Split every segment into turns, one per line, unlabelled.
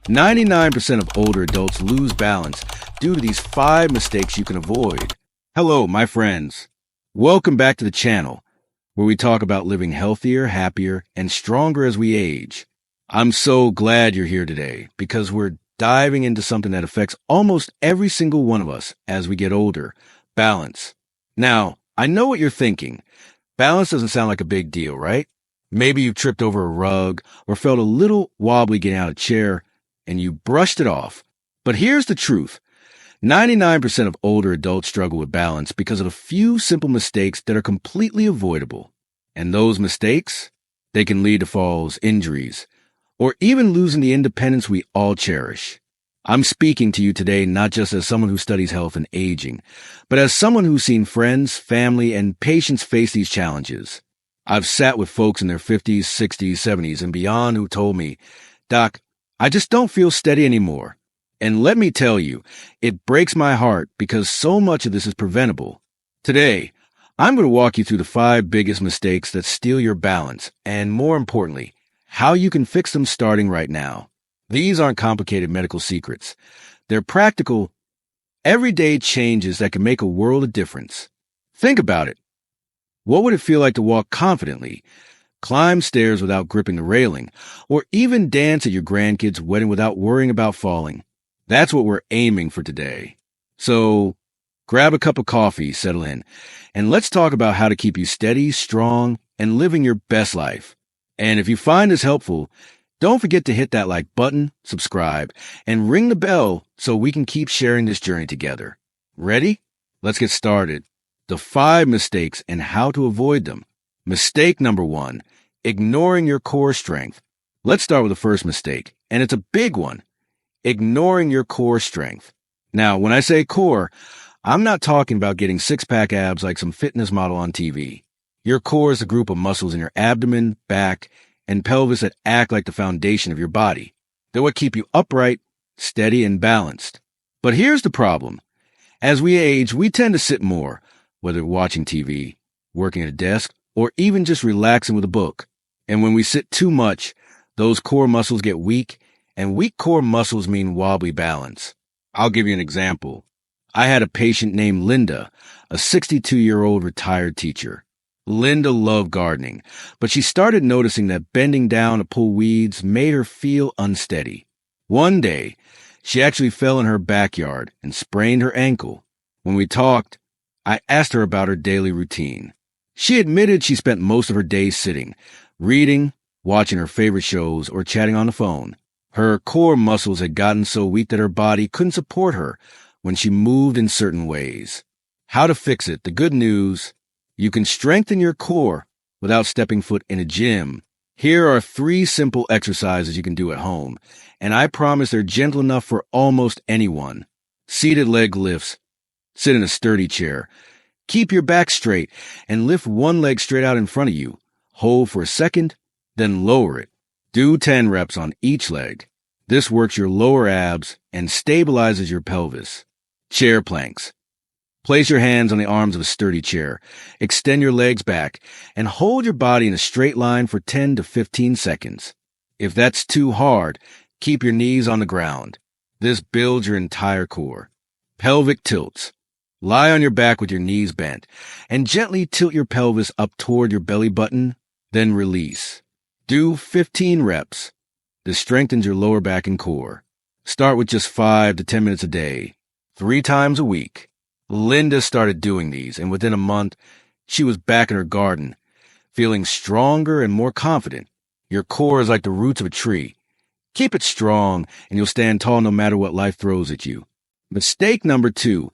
99% of older adults lose balance due to these 5 mistakes you can avoid. Hello, my friends. Welcome back to the channel, where we talk about living healthier, happier, and stronger as we age. I'm so glad you're here today because we're diving into something that affects almost every single one of us as we get older: balance. Now, I know what you're thinking. Balance doesn't sound like a big deal, right? Maybe you've tripped over a rug or felt a little wobbly getting out of a chair and you brushed it off. But here's the truth. 99% of older adults struggle with balance because of a few simple mistakes that are completely avoidable. And those mistakes, they can lead to falls, injuries, or even losing the independence we all cherish. I'm speaking to you today not just as someone who studies health and aging, but as someone who's seen friends, family, and patients face these challenges. I've sat with folks in their 50s, 60s, 70s, and beyond who told me, "Doc, I just don't feel steady anymore." And let me tell you, it breaks my heart because so much of this is preventable. Today, I'm going to walk you through the 5 biggest mistakes that steal your balance, and more importantly, how you can fix them starting right now. These aren't complicated medical secrets. They're practical, everyday changes that can make a world of difference. Think about it. What would it feel like to walk confidently, climb stairs without gripping the railing, or even dance at your grandkids' wedding without worrying about falling? That's what we're aiming for today. So grab a cup of coffee, settle in, and let's talk about how to keep you steady, strong, and living your best life. And if you find this helpful, don't forget to hit that like button, subscribe, and ring the bell so we can keep sharing this journey together. Ready? Let's get started. The 5 mistakes and how to avoid them. Mistake number 1, ignoring your core strength. Let's start with the first mistake, and it's a big one. Ignoring your core strength. Now, when I say core, I'm not talking about getting 6-pack abs like some fitness model on TV. Your core is a group of muscles in your abdomen, back, and pelvis that act like the foundation of your body. They're what keep you upright, steady, and balanced. But here's the problem. As we age, we tend to sit more, whether watching TV, working at a desk, or even just relaxing with a book. And when we sit too much, those core muscles get weak, and weak core muscles mean wobbly balance. I'll give you an example. I had a patient named Linda, a 62-year-old retired teacher. Linda loved gardening, but she started noticing that bending down to pull weeds made her feel unsteady. One day, she actually fell in her backyard and sprained her ankle. When we talked, I asked her about her daily routine. She admitted she spent most of her days sitting, reading, watching her favorite shows, or chatting on the phone. Her core muscles had gotten so weak that her body couldn't support her when she moved in certain ways. How to fix it? The good news: you can strengthen your core without stepping foot in a gym. Here are 3 simple exercises you can do at home, and I promise they're gentle enough for almost anyone. Seated leg lifts. Sit in a sturdy chair. Keep your back straight and lift one leg straight out in front of you. Hold for a second, then lower it. Do 10 reps on each leg. This works your lower abs and stabilizes your pelvis. Chair planks. Place your hands on the arms of a sturdy chair. Extend your legs back and hold your body in a straight line for 10 to 15 seconds. If that's too hard, keep your knees on the ground. This builds your entire core. Pelvic tilts. Lie on your back with your knees bent and gently tilt your pelvis up toward your belly button, then release. Do 15 reps. This strengthens your lower back and core. Start with just 5 to 10 minutes a day, 3 times a week. Linda started doing these, and within a month, she was back in her garden, feeling stronger and more confident. Your core is like the roots of a tree. Keep it strong, and you'll stand tall no matter what life throws at you. Mistake number 2,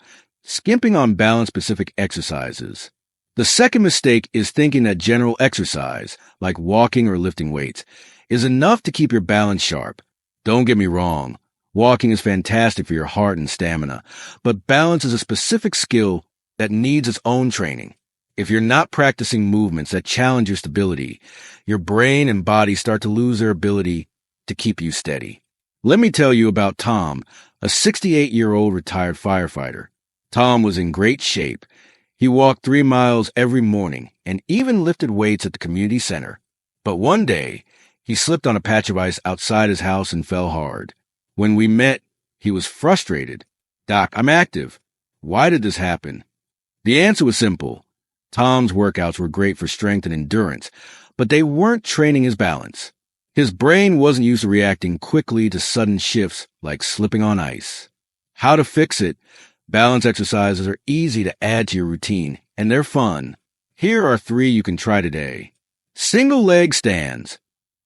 skimping on balance-specific exercises. The second mistake is thinking that general exercise, like walking or lifting weights, is enough to keep your balance sharp. Don't get me wrong. Walking is fantastic for your heart and stamina, but balance is a specific skill that needs its own training. If you're not practicing movements that challenge your stability, your brain and body start to lose their ability to keep you steady. Let me tell you about Tom, a 68-year-old retired firefighter. Tom was in great shape. He walked 3 miles every morning and even lifted weights at the community center. But one day, he slipped on a patch of ice outside his house and fell hard. When we met, he was frustrated. "Doc, I'm active. Why did this happen?" The answer was simple. Tom's workouts were great for strength and endurance, but they weren't training his balance. His brain wasn't used to reacting quickly to sudden shifts like slipping on ice. How to fix it? Balance exercises are easy to add to your routine, and they're fun. Here are 3 you can try today. Single leg stands.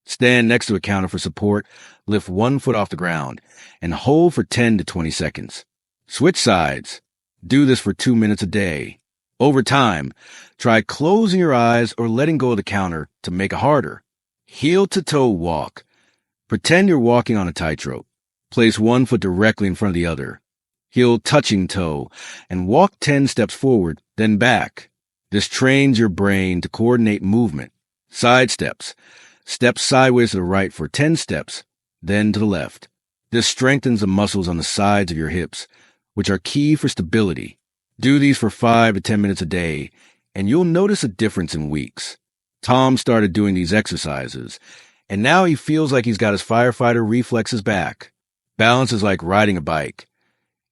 Stand next to a counter for support, lift 1 foot off the ground, and hold for 10 to 20 seconds. Switch sides. Do this for 2 minutes a day. Over time, try closing your eyes or letting go of the counter to make it harder. Heel-to-toe walk. Pretend you're walking on a tightrope. Place 1 foot directly in front of the other. Heel touching toe, and walk 10 steps forward, then back. This trains your brain to coordinate movement. Side steps. Step sideways to the right for 10 steps, then to the left. This strengthens the muscles on the sides of your hips, which are key for stability. Do these for 5 to 10 minutes a day, and you'll notice a difference in weeks. Tom started doing these exercises, and now he feels like he's got his firefighter reflexes back. Balance is like riding a bike.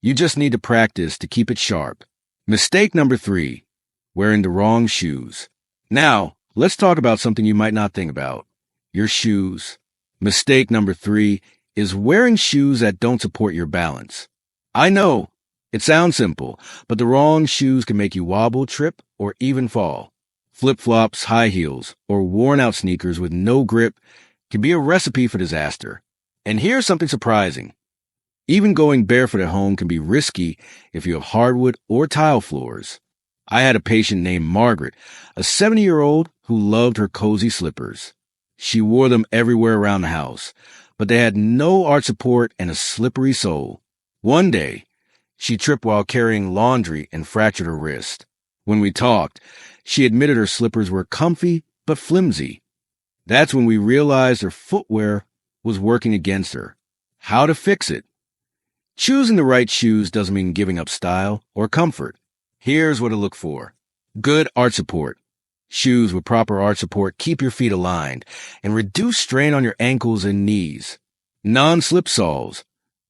You just need to practice to keep it sharp. Mistake number 3, wearing the wrong shoes. Now, let's talk about something you might not think about. Your shoes. Mistake number 3 is wearing shoes that don't support your balance. I know, it sounds simple, but the wrong shoes can make you wobble, trip, or even fall. Flip-flops, high heels, or worn-out sneakers with no grip can be a recipe for disaster. And here's something surprising. Even going barefoot at home can be risky if you have hardwood or tile floors. I had a patient named Margaret, a 70-year-old who loved her cozy slippers. She wore them everywhere around the house, but they had no arch support and a slippery sole. One day, she tripped while carrying laundry and fractured her wrist. When we talked, she admitted her slippers were comfy but flimsy. That's when we realized her footwear was working against her. How to fix it? Choosing the right shoes doesn't mean giving up style or comfort. Here's what to look for. Good arch support. Shoes with proper arch support keep your feet aligned and reduce strain on your ankles and knees. Non-slip soles.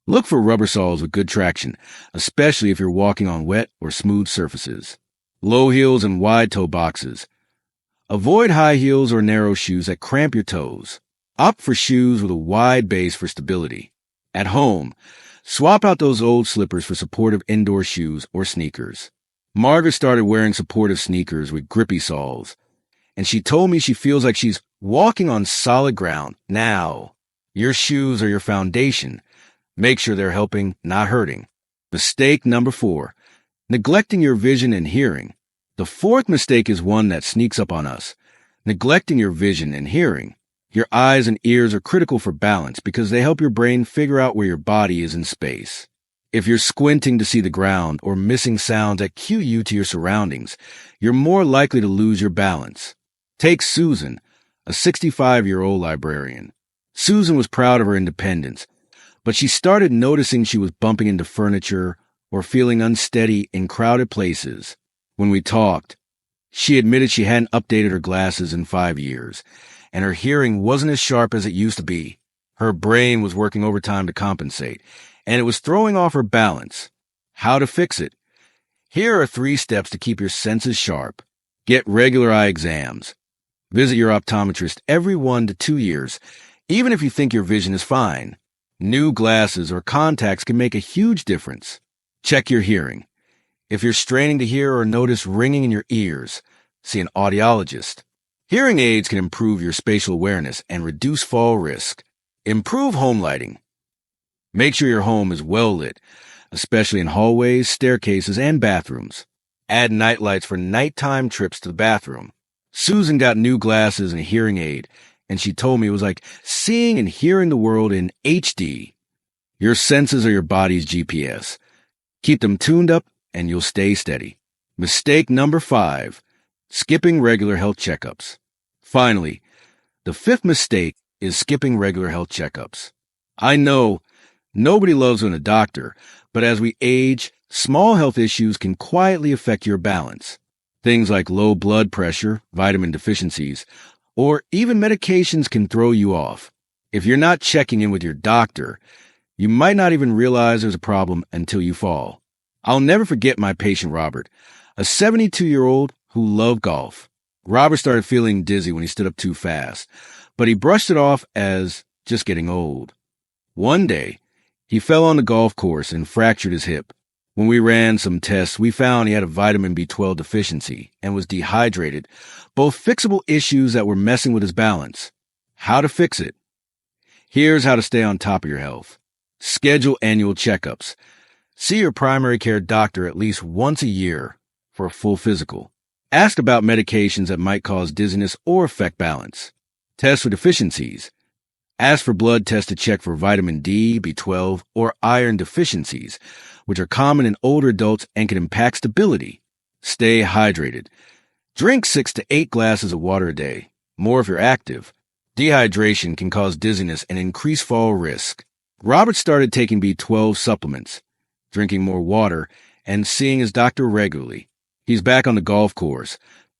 Look for rubber soles with good traction, especially if you're walking on wet or smooth surfaces. Low heels and wide toe boxes. Avoid high heels or narrow shoes that cramp your toes. Opt for shoes with a wide base for stability. At home, swap out those old slippers for supportive indoor shoes or sneakers. Margaret started wearing supportive sneakers with grippy soles, and she told me she feels like she's walking on solid ground. Now, your shoes are your foundation. Make sure they're helping, not hurting. Mistake number 4, neglecting your vision and hearing. The 4th mistake is one that sneaks up on us. Neglecting your vision and hearing. Your eyes and ears are critical for balance because they help your brain figure out where your body is in space. If you're squinting to see the ground or missing sounds that cue you to your surroundings, you're more likely to lose your balance. Take Susan, a 65-year-old librarian. Susan was proud of her independence, but she started noticing she was bumping into furniture or feeling unsteady in crowded places. When we talked, she admitted she hadn't updated her glasses in 5 years, and her hearing wasn't as sharp as it used to be. Her brain was working overtime to compensate, and it was throwing off her balance. How to fix it? Here are 3 steps to keep your senses sharp. Get regular eye exams. Visit your optometrist every 1 to 2 years, even if you think your vision is fine. New glasses or contacts can make a huge difference. Check your hearing. If you're straining to hear or notice ringing in your ears, see an audiologist. Hearing aids can improve your spatial awareness and reduce fall risk. Improve home lighting. Make sure your home is well lit, especially in hallways, staircases, and bathrooms. Add night lights for nighttime trips to the bathroom. Susan got new glasses and a hearing aid, and she told me it was like seeing and hearing the world in HD. Your senses are your body's GPS. Keep them tuned up, and you'll stay steady. Mistake number 5, skipping regular health checkups. Finally, the 5th mistake is skipping regular health checkups. I know nobody loves when a doctor, but as we age, small health issues can quietly affect your balance. Things like low blood pressure, vitamin deficiencies, or even medications can throw you off. If you're not checking in with your doctor, You might not even realize there's a problem until you fall. I'll never forget my patient Robert, a 72-year-old who loved golf. Robert started feeling dizzy when he stood up too fast, but he brushed it off as just getting old. One day, he fell on the golf course and fractured his hip. When we ran some tests, we found he had a vitamin B12 deficiency and was dehydrated, both fixable issues that were messing with his balance. How to fix it? Here's how to stay on top of your health. Schedule annual checkups. See your primary care doctor at least once a year for a full physical. Ask about medications that might cause dizziness or affect balance. Test for deficiencies. Ask for blood tests to check for vitamin D, B12, or iron deficiencies, which are common in older adults and can impact stability. Stay hydrated. Drink 6 to 8 glasses of water a day, more if you're active. Dehydration can cause dizziness and increase fall risk. Robert started taking B12 supplements, drinking more water, and seeing his doctor regularly. He's back on the golf course,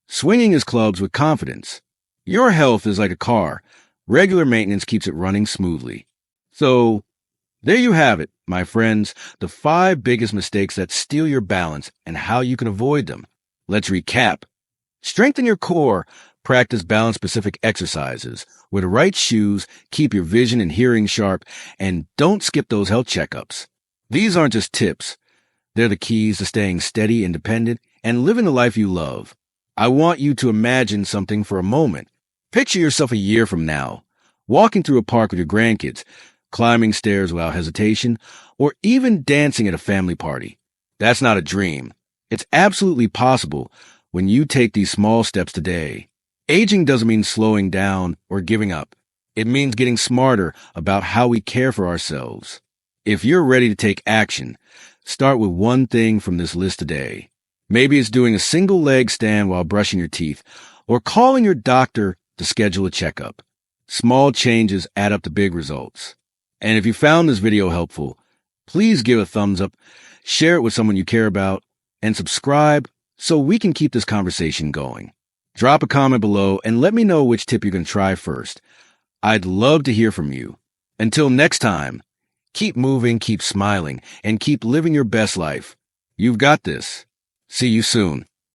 swinging his clubs with confidence. Your health is like a car. Regular maintenance keeps it running smoothly. So, there you have it, my friends, the 5 biggest mistakes that steal your balance and how you can avoid them. Let's recap. Strengthen your core. Practice balance-specific exercises. Wear the right shoes, keep your vision and hearing sharp, and don't skip those health checkups. These aren't just tips. They're the keys to staying steady, independent, and living the life you love. I want you to imagine something for a moment. Picture yourself a year from now, walking through a park with your grandkids, climbing stairs without hesitation, or even dancing at a family party. That's not a dream. It's absolutely possible when you take these small steps today. Aging doesn't mean slowing down or giving up. It means getting smarter about how we care for ourselves. If you're ready to take action, start with one thing from this list today. Maybe it's doing a single leg stand while brushing your teeth, or calling your doctor to schedule a checkup. Small changes add up to big results. And if you found this video helpful, please give a thumbs up, share it with someone you care about, and subscribe so we can keep this conversation going. Drop a comment below and let me know which tip you're going to try first. I'd love to hear from you. Until next time, keep moving, keep smiling, and keep living your best life. You've got this. See you soon.